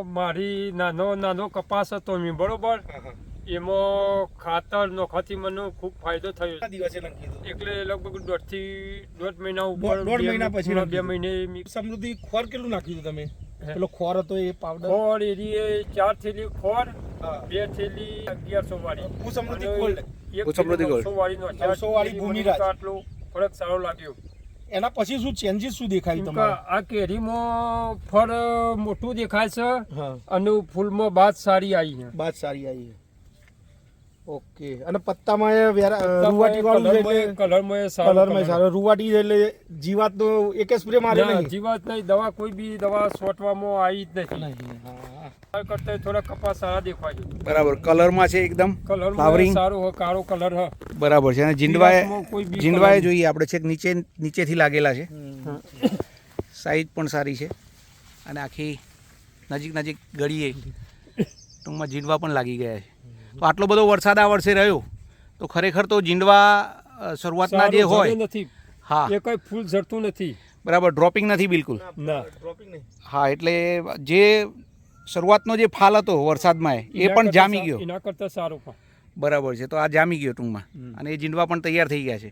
મારી નાનો કપાસ હતો મેં બરોબર એમાં ખાતર નોખાથી મને ખૂબ ફાયદો થયો દિવસે નાખ્યું હતું? એટલે લગભગ દોઢ મહિના ઉપર દોઢ મહિના પછી 2 નાખ્યું. મહિને સમૃદ્ધિ ખોર કેટલું નાખ્યું હતું તમે? પેલો ખોર હતો એ પાવડર? ખોળ એરી 4 થેલી ખોળ હા. 2 થેલી 1100 વાળી હું સમૃદ્ધિ ગોલ્ડ. એક સમૃદ્ધિ થેલી ગોલ્ડ. 900 વાળી નો 900 વાળી ભૂમિરાજ. આટલો ફરક સારો લાગ્યો એના પછી શું ચેન્જીસ શું દેખાય કેમ કે તમારે? આ કેરીમાં ફળ મોટું દેખાય છે હા, અને ફૂલમાં બાદ સારી આવી છે બાત સારી આવી. ઓકે. અને પત્તામાં એ રૂવાટી વાળું છે એટલે કલરમાં કલરમાં સારો. રૂવાટી છે એટલે જીવાત તો એક સ્પ્રે મારે નહીં. જીવાત નહીં દવા કોઈ બી દવા છોટવામાં આવી જ નથી નહીં. હા. આ કરતા થોડા કપાસ સારા દેખાય છે બરાબર કલરમાં છે એકદમ કલર Flowering. સારો હ કાળો કલર હ બરાબર છે અને જીરાસમાં કોઈ બી જીંડવાએ colour જોઈએ આપણે છેક નીચેથી લાગેલા છે. સાઈઝ પણ સારી છે અને આખી નજીક ગળીએ ટૂંકમાં જીંડવા પણ લાગી ગયા છે. તો આટલો બધો વરસાદ આ વર્ષે રહ્યો તો ખરેખર તો જીંડવા શરૂઆતના જે સારું હોય ઝડે નથી હા એ કઈ ફૂલ ઝડતું નથી બરાબર ડ્રોપિંગ નથી બિલકુલ. ના ડ્રોપિંગ નહીં. હા એટલે જે શરૂઆતનો જે ફાલ હતો વરસાદમાં એ એના પણ કરતા જામી ગયો. એના કરતા સારું પણ બરાબર છે તો આ જામી ગયો ટૂંકમાં હમ. અને એ જીંડવા પણ તૈયાર થઈ ગયા છે.